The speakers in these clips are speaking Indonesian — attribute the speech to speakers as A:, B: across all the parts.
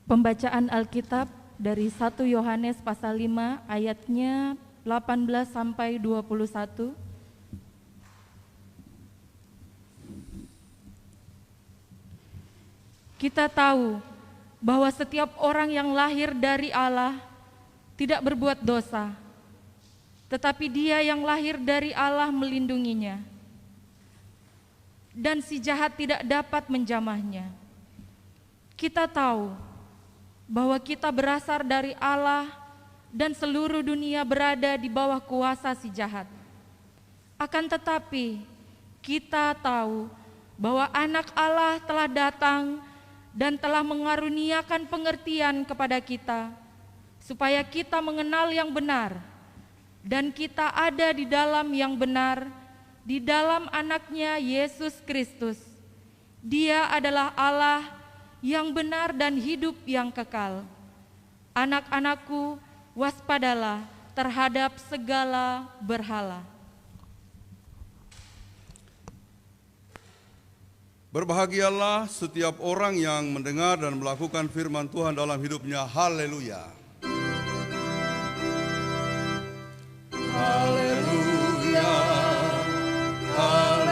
A: Pembacaan Alkitab dari 1 Yohanes pasal 5 ayatnya 18 sampai 21. Kita tahu bahwa setiap orang yang lahir dari Allah tidak berbuat dosa, tetapi Dia yang lahir dari Allah melindunginya, dan si jahat tidak dapat menjamahnya. Kita tahu bahwa kita berasal dari Allah dan seluruh dunia berada di bawah kuasa si jahat. Akan tetapi, kita tahu bahwa Anak Allah telah datang dan telah mengaruniakan pengertian kepada kita, supaya kita mengenal yang benar, dan kita ada di dalam yang benar, di dalam Anaknya Yesus Kristus. Dia adalah Allah yang benar dan hidup yang kekal. Anak-anakku, waspadalah terhadap segala berhala.
B: Berbahagialah setiap orang yang mendengar dan melakukan firman Tuhan dalam hidupnya. Haleluya. Haleluya. Haleluya.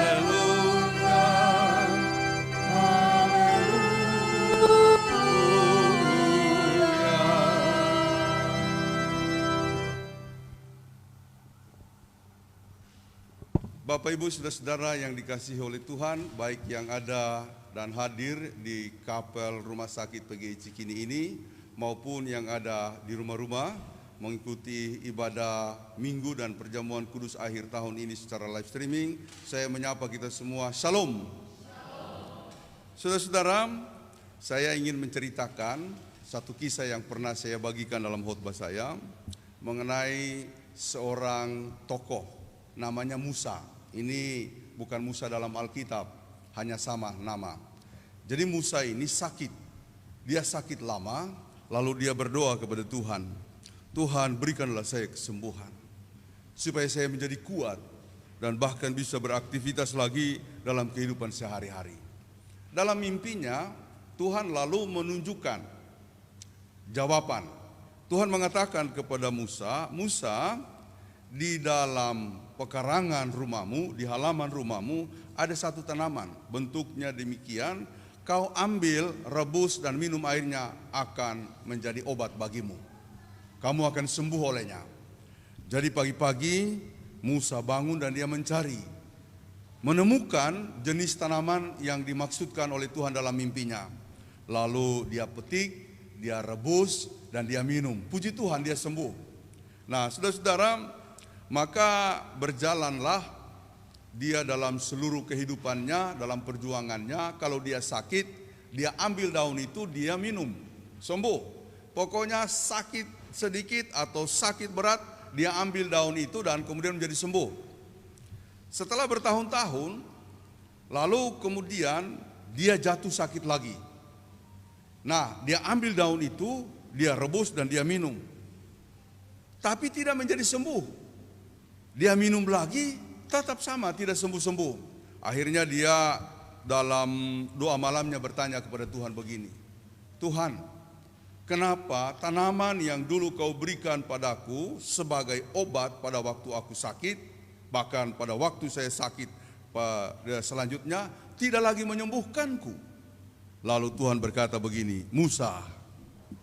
B: Bapak Ibu saudara-saudara yang dikasihi oleh Tuhan, baik yang ada dan hadir di Kapel Rumah Sakit PGI Cikini ini, maupun yang ada di rumah-rumah mengikuti ibadah Minggu dan perjamuan kudus akhir tahun ini secara live streaming, saya menyapa kita semua, Shalom. Saudara-saudara, saya ingin menceritakan satu kisah yang pernah saya bagikan dalam khotbah saya mengenai seorang tokoh namanya Musa. Ini bukan Musa dalam Alkitab, hanya sama nama. Jadi Musa ini sakit, dia sakit lama, lalu dia berdoa kepada Tuhan, Tuhan berikanlah saya kesembuhan, supaya saya menjadi kuat dan bahkan bisa beraktivitas lagi dalam kehidupan sehari-hari. Dalam mimpinya, Tuhan lalu menunjukkan jawaban. Tuhan mengatakan kepada Musa, Musa, di dalam pekarangan rumahmu, di halaman rumahmu ada satu tanaman, bentuknya demikian, kau ambil, rebus dan minum airnya, akan menjadi obat bagimu. Kamu akan sembuh olehnya. Jadi pagi-pagi Musa bangun dan dia mencari, menemukan jenis tanaman yang dimaksudkan oleh Tuhan dalam mimpinya. Lalu dia petik, dia rebus dan dia minum. Puji Tuhan, dia sembuh. Nah, saudara-saudara, maka berjalanlah dia dalam seluruh kehidupannya, dalam perjuangannya. Kalau dia sakit, dia ambil daun itu, dia minum, sembuh. Pokoknya sakit sedikit atau sakit berat, dia ambil daun itu dan kemudian menjadi sembuh. Setelah bertahun-tahun, lalu kemudian dia jatuh sakit lagi. Nah, dia ambil daun itu, dia rebus dan dia minum. Tapi tidak menjadi sembuh. Dia minum lagi, tetap sama, tidak sembuh-sembuh. Akhirnya dia dalam doa malamnya bertanya kepada Tuhan begini, Tuhan, kenapa tanaman yang dulu kau berikan padaku sebagai obat pada waktu aku sakit, bahkan pada waktu saya sakit selanjutnya, tidak lagi menyembuhkanku? Lalu Tuhan berkata begini, Musa,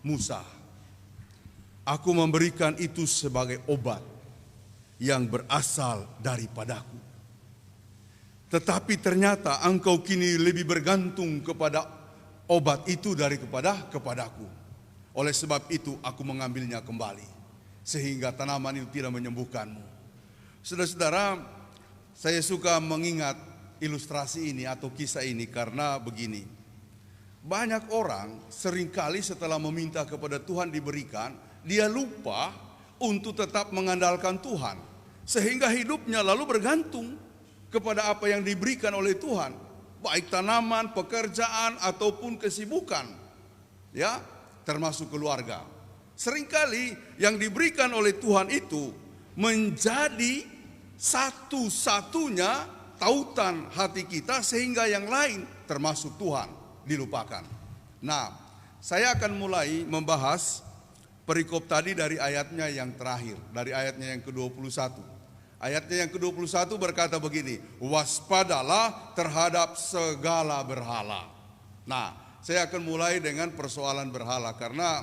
B: Musa, aku memberikan itu sebagai obat yang berasal daripadaku. Tetapi ternyata engkau kini lebih bergantung kepada obat itu kepadaku. Oleh sebab itu aku mengambilnya kembali, sehingga tanaman itu tidak menyembuhkanmu. Saudara-saudara, saya suka mengingat ilustrasi ini atau kisah ini karena begini. Banyak orang seringkali setelah meminta kepada Tuhan diberikan, dia lupa untuk tetap mengandalkan Tuhan, sehingga hidupnya lalu bergantung kepada apa yang diberikan oleh Tuhan, baik tanaman, pekerjaan ataupun kesibukan, ya, termasuk keluarga. Seringkali yang diberikan oleh Tuhan itu menjadi satu-satunya tautan hati kita, sehingga yang lain termasuk Tuhan dilupakan. Nah, saya akan mulai membahas perikop tadi dari ayatnya yang terakhir, dari ayatnya yang ke-21. Ayatnya yang ke-21 berkata begini, waspadalah terhadap segala berhala. Nah, saya akan mulai dengan persoalan berhala, karena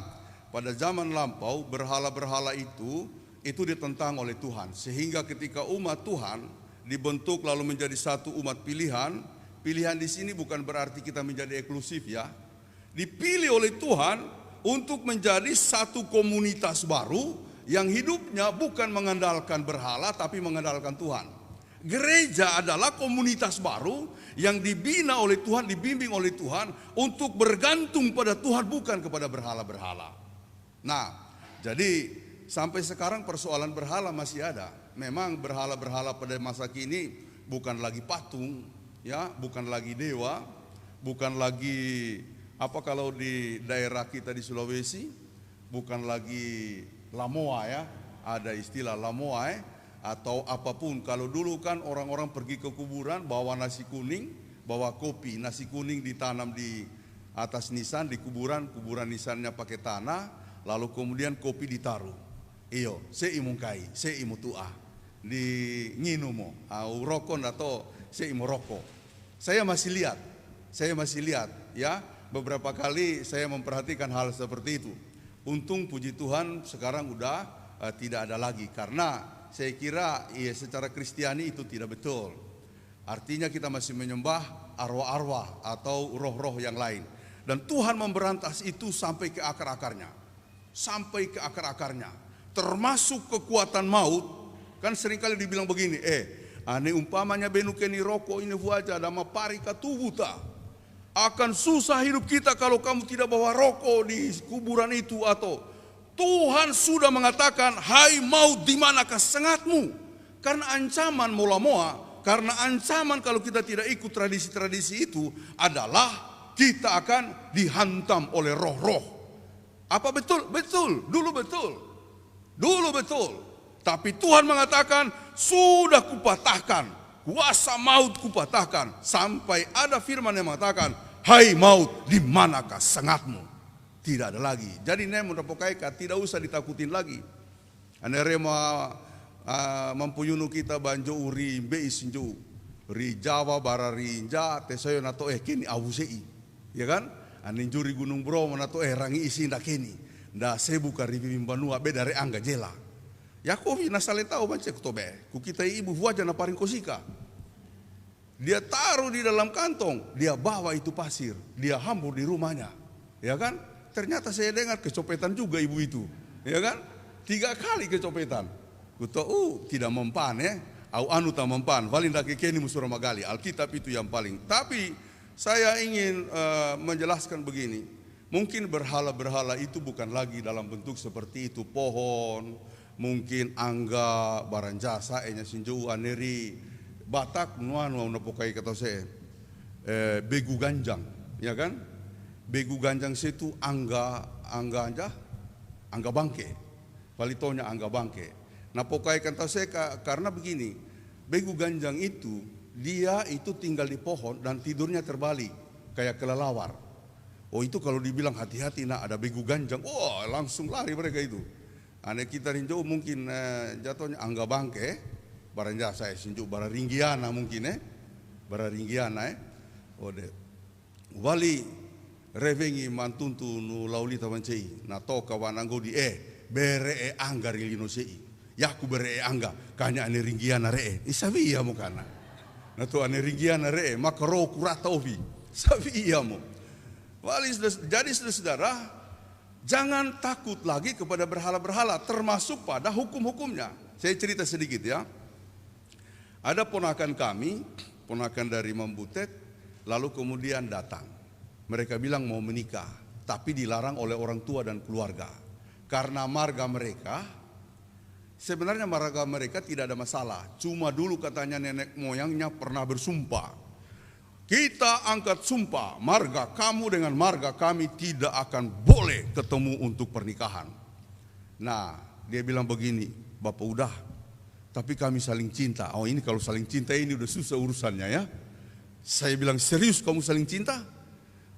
B: pada zaman lampau berhala-berhala itu ditentang oleh Tuhan. Sehingga ketika umat Tuhan dibentuk lalu menjadi satu umat pilihan, pilihan di sini bukan berarti kita menjadi eksklusif ya. Dipilih oleh Tuhan untuk menjadi satu komunitas baru yang hidupnya bukan mengandalkan berhala tapi mengandalkan Tuhan. Gereja adalah komunitas baru yang dibina oleh Tuhan, dibimbing oleh Tuhan untuk bergantung pada Tuhan, bukan kepada berhala-berhala. Nah, jadi sampai sekarang persoalan berhala masih ada. Memang berhala-berhala pada masa kini bukan lagi patung, ya, bukan lagi dewa, bukan lagi kalau di daerah kita di Sulawesi, bukan lagi lamoa ya, ada istilah lamoa atau apapun. Kalau dulu kan orang-orang pergi ke kuburan bawa nasi kuning, bawa kopi, nasi kuning ditanam di atas nisan di kuburan nisannya pakai tanah, lalu kemudian kopi ditaruh. Iyo, seimungkai, seimutua, di nginumo, au rokon atau seimu rokok. Saya masih lihat ya. Beberapa kali saya memperhatikan hal seperti itu. Untung puji Tuhan sekarang udah tidak ada lagi, karena saya kira secara Kristiani itu tidak betul. Artinya kita masih menyembah arwah-arwah atau roh-roh yang lain. Dan Tuhan memberantas itu sampai ke akar-akarnya. Termasuk kekuatan maut. Kan seringkali dibilang begini, ane umpamanya benukeni rokok ini wajah dama parika tubuta. Akan susah hidup kita kalau kamu tidak bawa rokok di kuburan itu. Atau Tuhan sudah mengatakan, hai maut di manakah sengatmu? Karena ancaman mola-moa, karena ancaman kalau kita tidak ikut tradisi-tradisi itu adalah kita akan dihantam oleh roh-roh. Apa betul? Betul, dulu betul. Tapi Tuhan mengatakan, sudah kupatahkan. Kuasa maut kupatahkan, sampai ada firman yang mengatakan, hai maut di manakah sengatmu? Tidak ada lagi. Jadi nemu rapokaika tidak usah ditakutin lagi. Anerema mampuyunu kita banjo uri be isinju ri Jawa bararinja tesoyo nato kini awusei, ya kan? Aninjuri Gunung Bromo nato rangi isi ndak kini nda sebuka rivim banua be dari angga jela. Yakobi nasale tahu baca kutobe, ku kita ibu wajah na paring kosika. Dia taruh di dalam kantong, dia bawa itu pasir, dia hambur di rumahnya, ya kan? Ternyata saya dengar kecopetan juga ibu itu, ya kan? 3 kali kecopetan. Ku tahu tidak mempan au anu tak mempan, valinda kekeni musura magali. Alkitab itu yang paling. Tapi saya ingin menjelaskan begini, mungkin berhala-berhala itu bukan lagi dalam bentuk seperti itu, pohon. Mungkin angga barang jasa enya sinjau aneri Batak nuan napokai kata saya begu ganjang, ya kan? Begu ganjang situ angga bangke, palitonya angga bangke. Napokai kata saya karena begini, begu ganjang itu dia itu tinggal di pohon dan tidurnya terbalik kayak kelelawar. Oh itu kalau dibilang hati-hati nak ada begu ganjang, langsung lari mereka itu. Ane kita rinjau mungkin jatuhnya angga bangke, barang jasa sinjuk bara ringgiana mungkin bara ringgiana ode wali revengi mantuntu nu lauli tawancei na to kawananggo di bere angga rilino sei yaku bere angga kanya ane ringgiana isabi ya mo kana na to ane ringgiana maka ro kurata ovi sabi ya mo wali. Jadi saudara, jangan takut lagi kepada berhala-berhala, termasuk pada hukum-hukumnya. Saya cerita sedikit ya. Ada ponakan kami, ponakan dari Mambutet, lalu kemudian datang. Mereka bilang mau menikah, tapi dilarang oleh orang tua dan keluarga. Karena marga mereka, sebenarnya marga mereka tidak ada masalah. Cuma dulu katanya nenek moyangnya pernah bersumpah. Kita angkat sumpah, marga kamu dengan marga kami tidak akan boleh ketemu untuk pernikahan. Nah, dia bilang begini, Bapak udah, tapi kami saling cinta. Oh ini kalau saling cinta ini udah susah urusannya ya. Saya bilang serius kamu saling cinta?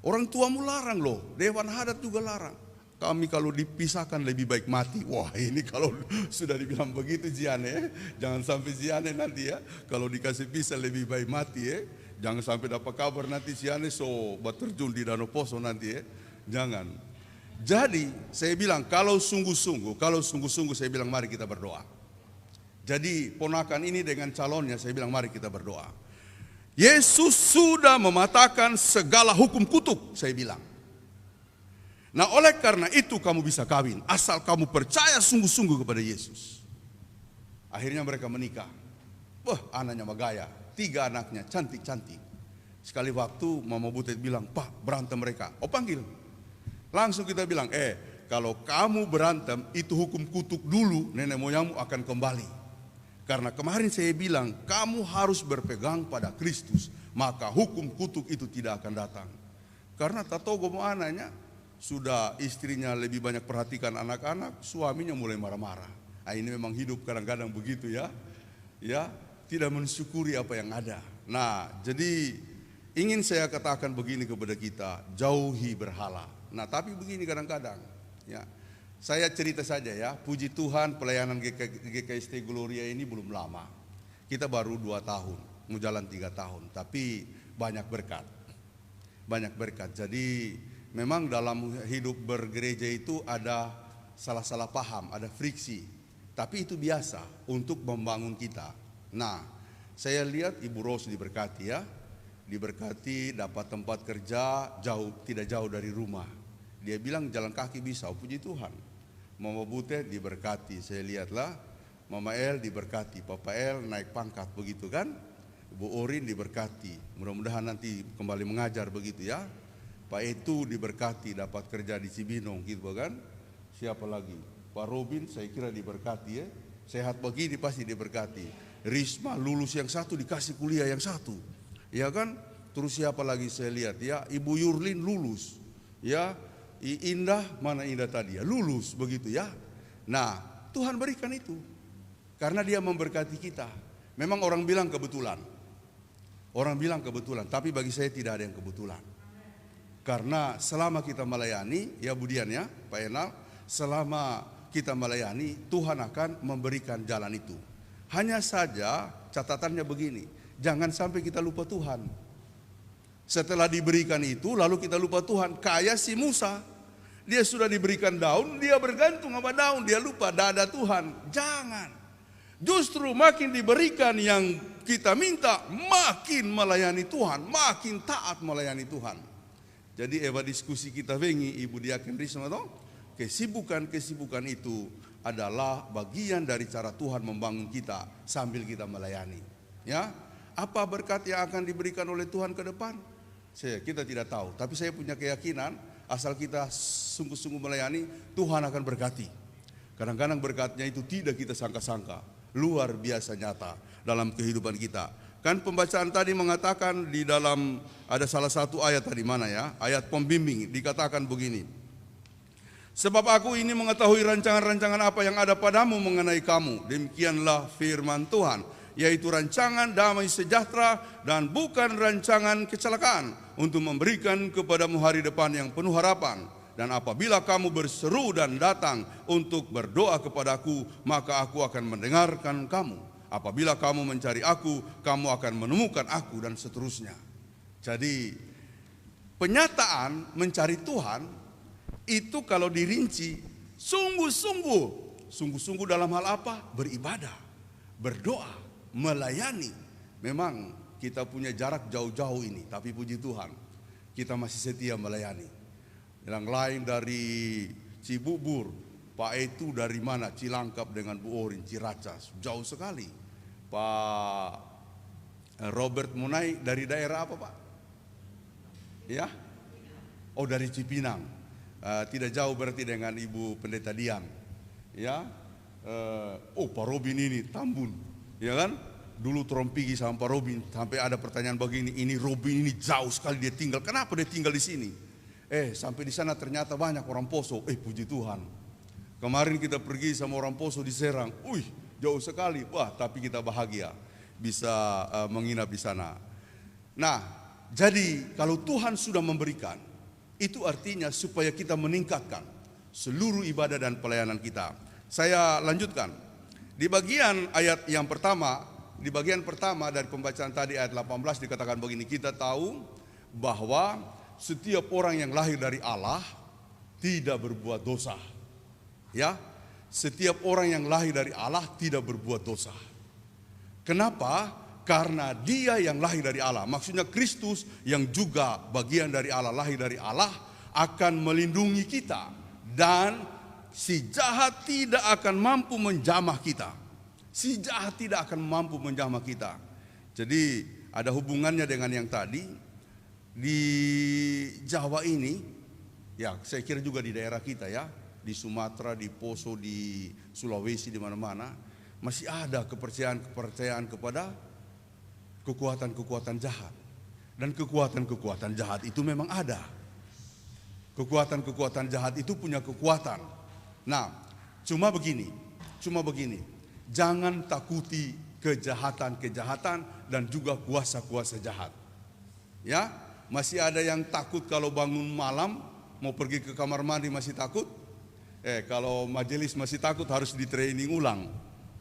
B: Orang tuamu larang loh, Dewan Adat juga larang. Kami kalau dipisahkan lebih baik mati. Wah, ini kalau sudah dibilang begitu Ziane, jangan sampai Ziane nanti ya. Kalau dikasih pisah lebih baik mati ya. Jangan sampai dapat kabar nanti Ziane so terjun di Danau Poso nanti ya. Jangan. Jadi saya bilang kalau sungguh-sungguh saya bilang mari kita berdoa. Jadi ponakan ini dengan calonnya saya bilang mari kita berdoa. Yesus sudah mematahkan segala hukum kutuk, saya bilang. Nah, oleh karena itu kamu bisa kawin, asal kamu percaya sungguh-sungguh kepada Yesus. Akhirnya mereka menikah. Wah, anaknya Magaya, 3 anaknya cantik-cantik. Sekali waktu Mama Butet bilang, Pak, berantem mereka. Oh, panggil. Langsung kita bilang, kalau kamu berantem, itu hukum kutuk dulu, nenek moyangmu akan kembali. Karena kemarin saya bilang, kamu harus berpegang pada Kristus, maka hukum kutuk itu tidak akan datang. Karena Tatogo mau anaknya, sudah istrinya lebih banyak perhatikan anak-anak, suaminya mulai marah-marah. Nah, ini memang hidup kadang-kadang begitu ya. Ya, tidak mensyukuri apa yang ada. Nah, jadi ingin saya katakan begini kepada kita, jauhi berhala. Nah, tapi begini kadang-kadang, ya. Saya cerita saja ya, puji Tuhan pelayanan GKST Gloria ini belum lama. Kita baru 2 tahun, mau jalan 3 tahun, tapi banyak berkat. Banyak berkat, jadi memang dalam hidup bergereja itu ada salah-salah paham, ada friksi. Tapi itu biasa untuk membangun kita. Nah, saya lihat Ibu Ros diberkati ya. Diberkati, dapat tempat kerja, tidak jauh dari rumah. Dia bilang jalan kaki bisa, oh puji Tuhan. Mama Butet diberkati, saya lihatlah. Mama El diberkati, Papa El naik pangkat begitu kan. Bu Orin diberkati, mudah-mudahan nanti kembali mengajar begitu ya. Pak Etu diberkati, dapat kerja di Cibinong gitu kan. Siapa lagi? Pak Robin saya kira diberkati ya. Sehat begini pasti diberkati. Risma lulus yang satu dikasih kuliah yang satu. Ya kan? Terus siapa lagi saya lihat ya, Ibu Yurlin lulus. Ya, Indah, mana Indah tadi ya, lulus begitu ya. Nah, Tuhan berikan itu. Karena dia memberkati kita. Memang orang bilang kebetulan. Orang bilang kebetulan, tapi bagi saya tidak ada yang kebetulan. Karena selama kita melayani, ya Budian ya, Pak Enal, selama kita melayani, Tuhan akan memberikan jalan itu. Hanya saja catatannya begini, jangan sampai kita lupa Tuhan. Setelah diberikan itu, lalu kita lupa Tuhan. Kayak si Musa, dia sudah diberikan daun, dia bergantung sama daun, dia lupa dada Tuhan. Jangan. Justru makin diberikan yang kita minta, makin melayani Tuhan, makin taat melayani Tuhan. Jadi diskusi kita wengi Ibu Diaken Risma toh, kesibukan itu adalah bagian dari cara Tuhan membangun kita sambil kita melayani. Ya, apa berkat yang akan diberikan oleh Tuhan ke depan? Kita tidak tahu, tapi saya punya keyakinan asal kita sungguh-sungguh melayani, Tuhan akan berkati. Kadang-kadang berkatnya itu tidak kita sangka-sangka, luar biasa nyata dalam kehidupan kita. Kan pembacaan tadi mengatakan di dalam ada salah satu ayat tadi mana ya, ayat pembimbing dikatakan begini. Sebab aku ini mengetahui rancangan-rancangan apa yang ada padamu mengenai kamu. Demikianlah firman Tuhan, yaitu rancangan damai sejahtera dan bukan rancangan kecelakaan, untuk memberikan kepadamu hari depan yang penuh harapan. Dan apabila kamu berseru dan datang untuk berdoa kepadaku, maka aku akan mendengarkan kamu. Apabila kamu mencari aku, kamu akan menemukan aku, dan seterusnya. Jadi penyataan mencari Tuhan itu kalau dirinci sungguh-sungguh dalam hal apa? Beribadah, berdoa, melayani. Memang kita punya jarak jauh-jauh ini, tapi puji Tuhan kita masih setia melayani. Yang lain dari Cibubur, Pak Etu dari mana? Cilangkap dengan Bu Orin, Ciracas, jauh sekali. Pak Robert Munai dari daerah apa Pak? Ya? Oh dari Cipinang. Tidak jauh berarti dengan Ibu Pendeta Dian. Ya? Pak Robin ini Tambun, ya kan? Dulu Trompigi sama Pak Robin, sampai ada pertanyaan begini, ini Robin ini jauh sekali dia tinggal, kenapa dia tinggal di sini? Sampai di sana ternyata banyak orang Poso. Puji Tuhan. Kemarin kita pergi sama orang Poso di Serang, jauh sekali, tapi kita bahagia bisa menginap di sana. Nah, jadi kalau Tuhan sudah memberikan, Itu artinya supaya kita meningkatkan seluruh ibadah dan pelayanan kita. Saya lanjutkan. Di bagian ayat yang pertama, di bagian pertama dari pembacaan tadi ayat 18 dikatakan begini, kita tahu bahwa setiap orang yang lahir dari Allah tidak berbuat dosa. Ya, setiap orang yang lahir dari Allah tidak berbuat dosa. Kenapa? Karena dia yang lahir dari Allah, maksudnya Kristus yang juga bagian dari Allah, lahir dari Allah, akan melindungi kita. Dan si jahat tidak akan mampu menjamah kita. Si jahat tidak akan mampu menjamah kita. Jadi ada hubungannya dengan yang tadi. Di Jawa ini, ya saya kira juga di daerah kita ya, di Sumatera, di Poso, di Sulawesi, di mana-mana masih ada kepercayaan kepada kekuatan-kekuatan jahat. Dan kekuatan-kekuatan jahat itu memang ada. Kekuatan-kekuatan jahat itu punya kekuatan. Nah, cuma begini. Jangan takuti kejahatan-kejahatan dan juga kuasa-kuasa jahat. Ya, masih ada yang takut kalau bangun malam mau pergi ke kamar mandi masih takut. Kalau majelis masih takut harus di training ulang.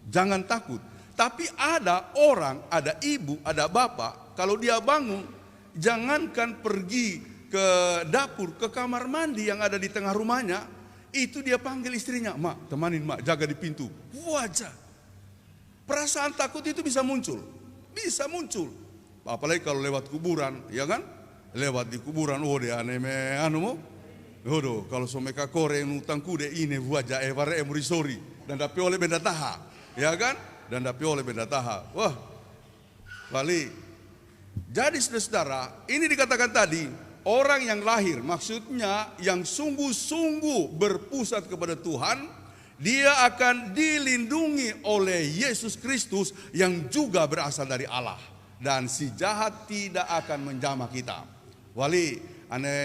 B: Jangan takut. Tapi ada orang, ada ibu, ada bapak, kalau dia bangun, jangankan pergi ke dapur, ke kamar mandi yang ada di tengah rumahnya, itu dia panggil istrinya, "Mak, temanin mak, jaga di pintu." Wajah. Perasaan takut itu bisa muncul. Bisa muncul. Apalagi kalau lewat kuburan, ya kan? Lewat di kuburan, oh dia aneme anu mo. Hodo, kalau someka kore utang kude ini wajah evare emurisori dan dapi oleh benda taha, ya kan? Dan dapi oleh benda taha. Wah, kali. Jadi saudara, ini dikatakan tadi, orang yang lahir, maksudnya yang sungguh-sungguh berpusat kepada Tuhan, dia akan dilindungi oleh Yesus Kristus yang juga berasal dari Allah. Dan si jahat tidak akan menjamah kita. Wali, ane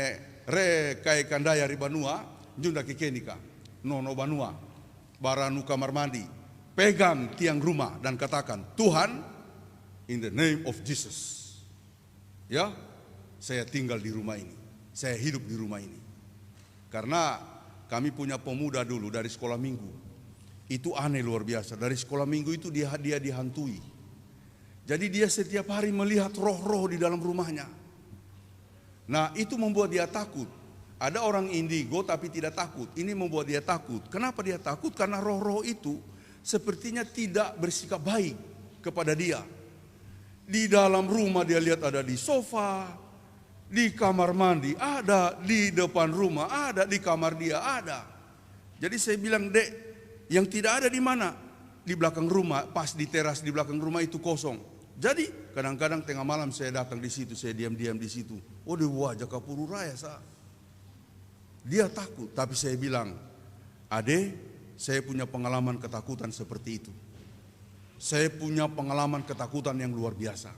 B: re kai kandaya ribanua, junda kikenika, nono banua, baranu kamar mandi. Pegang tiang rumah dan katakan, "Tuhan, in the name of Jesus." Ya, saya tinggal di rumah ini. Saya hidup di rumah ini. Karena kami punya pemuda dulu dari sekolah minggu. Itu aneh luar biasa. Dari sekolah minggu itu dia dihantui. Jadi dia setiap hari melihat roh-roh di dalam rumahnya. Nah, itu membuat dia takut. Ada orang indigo tapi tidak takut. Ini membuat dia takut. Kenapa dia takut? Karena roh-roh itu sepertinya tidak bersikap baik kepada dia. Di dalam rumah dia lihat ada di sofa, di kamar mandi ada, di depan rumah ada, di kamar dia ada. Jadi saya bilang, "Dek, yang tidak ada di mana?" Di belakang rumah, pas di teras di belakang rumah itu kosong. Jadi kadang-kadang tengah malam saya datang di situ, saya diam-diam di situ. Oh, di wajah kapuru raya sa. Dia takut, tapi saya bilang, "Ade, saya punya pengalaman ketakutan seperti itu. Saya punya pengalaman ketakutan yang luar biasa.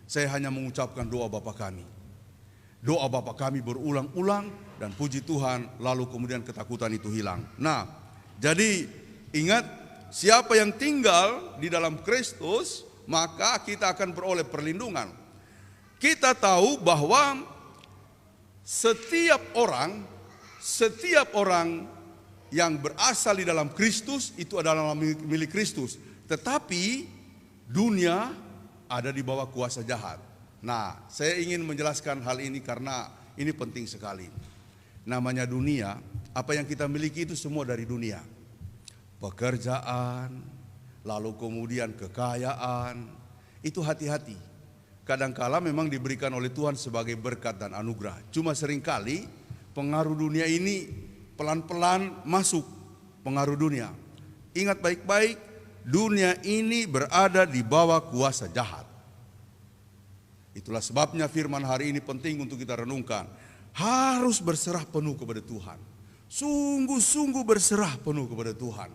B: Saya hanya mengucapkan doa Bapa kami. Doa Bapa kami berulang-ulang dan puji Tuhan, lalu kemudian ketakutan itu hilang." Nah, jadi ingat, siapa yang tinggal di dalam Kristus, maka kita akan beroleh perlindungan. Kita tahu bahwa setiap orang yang berasal di dalam Kristus itu adalah milik Kristus. Tetapi dunia ada di bawah kuasa jahat. Nah, saya ingin menjelaskan hal ini karena ini penting sekali. Namanya dunia, apa yang kita miliki itu semua dari dunia. Pekerjaan, lalu kemudian kekayaan, itu hati-hati. Kadangkala memang diberikan oleh Tuhan sebagai berkat dan anugerah. Cuma seringkali pengaruh dunia ini pelan-pelan masuk pengaruh dunia. Ingat baik-baik, dunia ini berada di bawah kuasa jahat. Itulah sebabnya firman hari ini penting untuk kita renungkan. Harus berserah penuh kepada Tuhan. Sungguh-sungguh berserah penuh kepada Tuhan.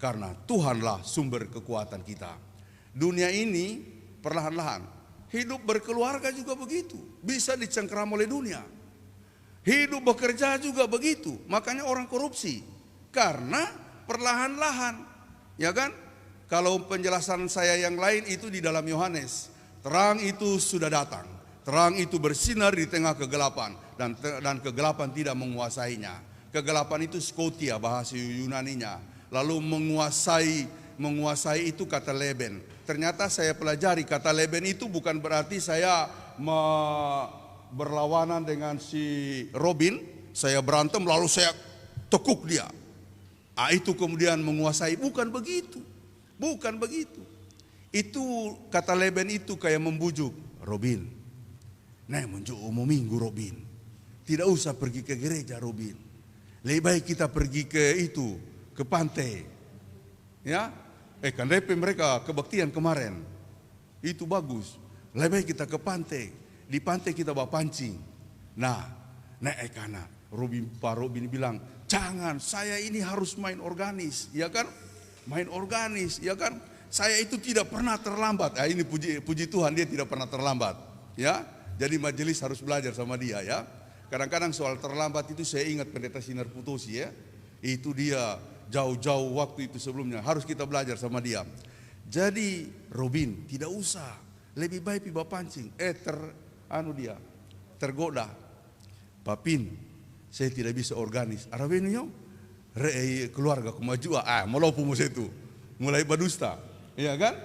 B: Karena Tuhanlah sumber kekuatan kita. Dunia ini perlahan-lahan. Hidup berkeluarga juga begitu. Bisa dicengkeram oleh dunia. Hidup bekerja juga begitu. Makanya orang korupsi. Karena perlahan-lahan. Ya kan? Kalau penjelasan saya yang lain itu di dalam Yohanes. Terang itu sudah datang. Terang itu bersinar di tengah kegelapan dan kegelapan tidak menguasainya. Kegelapan itu skotia bahasa Yunaninya. Lalu menguasai itu kata leben. Ternyata saya pelajari kata leben itu bukan berarti saya berlawanan dengan si Robin, saya berantem lalu saya tekuk dia. Itu kemudian menguasai, bukan begitu. Bukan begitu. Itu kata leben itu kayak membujuk, Robin, nah muncul minggu Robin. Tidak usah pergi ke gereja Robin. Lebih baik kita pergi ke pantai. Ya, kan DP mereka kebaktian kemarin. Itu bagus. Lebih baik kita ke pantai. Di pantai kita bawa pancing. Nah, karena Pak Robin bilang, jangan, saya ini harus main organis, ya kan? Main organis, ya kan? Saya itu tidak pernah terlambat. Ini puji Tuhan, dia tidak pernah terlambat, ya. Jadi majelis harus belajar sama dia, ya. Kadang-kadang soal terlambat itu saya ingat Pendeta Sinar Putosi, ya. Itu dia jauh-jauh waktu itu sebelumnya, harus kita belajar sama dia. Jadi Robin tidak usah, lebih baik piba pancing. Dia tergoda. Papin, saya tidak bisa organis. Arabenyo, keluarga kemajuan. Malopu musa itu, mulai berdusta, ya kan?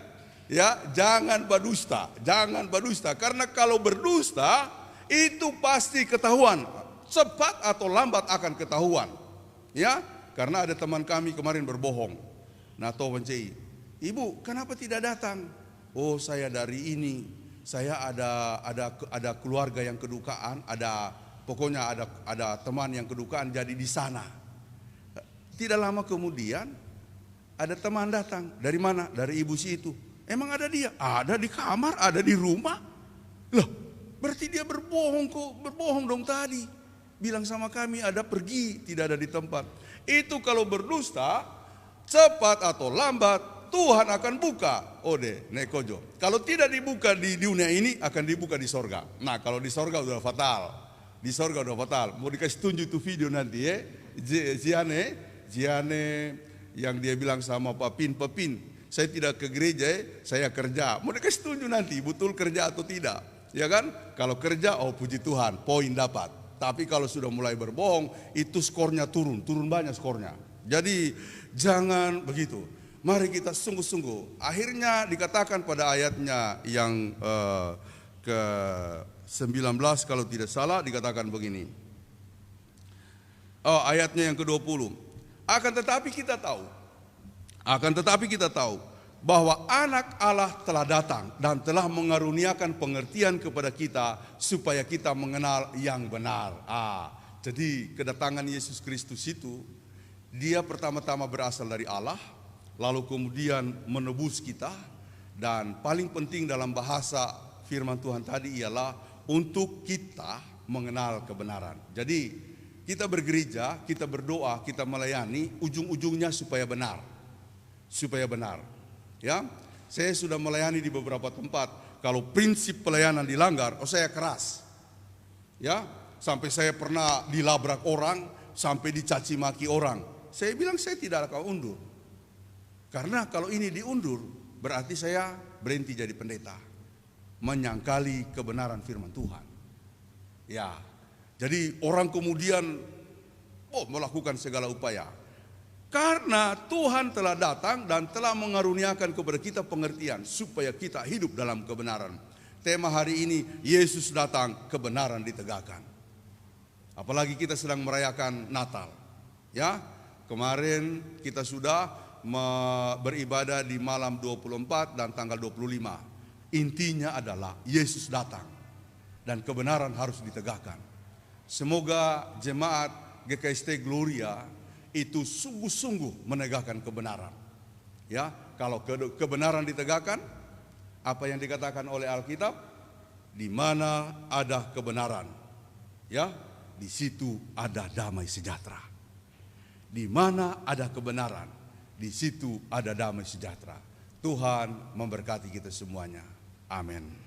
B: Ya, jangan berdusta, jangan berdusta. Karena kalau berdusta itu pasti ketahuan, cepat atau lambat akan ketahuan. Ya, karena ada teman kami kemarin berbohong. Nato Wancei, ibu kenapa tidak datang? Oh, saya dari ini, saya ada keluarga yang kedukaan, pokoknya ada teman yang kedukaan jadi di sana. Tidak lama kemudian ada teman datang. Dari mana? Dari ibu si itu. Emang ada dia? Ada di kamar, ada di rumah. Loh, berarti dia berbohong kok. Berbohong dong tadi. Bilang sama kami ada pergi, tidak ada di tempat. Itu kalau berdusta, cepat atau lambat Tuhan akan buka. Ode, nekojo. Kalau tidak dibuka di dunia ini, akan dibuka di sorga. Nah, kalau di sorga udah fatal. Di sorga udah fatal. Mau dikasih tunjuk tuh video nanti ya. Ziane yang dia bilang sama Papin, saya tidak ke gereja, saya kerja. Mau dikasih tunjuk nanti, betul kerja atau tidak. Ya kan? Kalau kerja, oh puji Tuhan, poin dapat. Tapi kalau sudah mulai berbohong, itu skornya turun banyak skornya. Jadi jangan begitu. Mari kita sungguh-sungguh. Akhirnya dikatakan pada ayatnya yang ke-19 kalau tidak salah dikatakan begini. Ayatnya yang ke-20. Akan tetapi kita tahu bahwa anak Allah telah datang dan telah mengaruniakan pengertian kepada kita supaya kita mengenal yang benar. Jadi kedatangan Yesus Kristus itu dia pertama-tama berasal dari Allah, lalu kemudian menebus kita, dan paling penting dalam bahasa firman Tuhan tadi ialah untuk kita mengenal kebenaran. Jadi kita bergereja, kita berdoa, kita melayani, ujung-ujungnya supaya benar. Supaya benar. Ya, saya sudah melayani di beberapa tempat. Kalau prinsip pelayanan dilanggar, saya keras. Ya, sampai saya pernah dilabrak orang, sampai dicaci maki orang. Saya bilang saya tidak akan undur. Karena kalau ini diundur, berarti saya berhenti jadi pendeta. Menyangkali kebenaran firman Tuhan. Ya, jadi orang kemudian melakukan segala upaya. Karena Tuhan telah datang dan telah mengaruniakan kepada kita pengertian supaya kita hidup dalam kebenaran. Tema hari ini, Yesus datang, kebenaran ditegakkan. Apalagi kita sedang merayakan Natal. Ya, kemarin kita sudah beribadah di malam 24 dan tanggal 25. Intinya adalah Yesus datang dan kebenaran harus ditegakkan. Semoga jemaat GKST Gloria itu sungguh-sungguh menegakkan kebenaran. Ya, kalau kebenaran ditegakkan, apa yang dikatakan oleh Alkitab, di mana ada kebenaran, ya, di situ ada damai sejahtera. Di mana ada kebenaran, di situ ada damai sejahtera. Tuhan memberkati kita semuanya. Amin.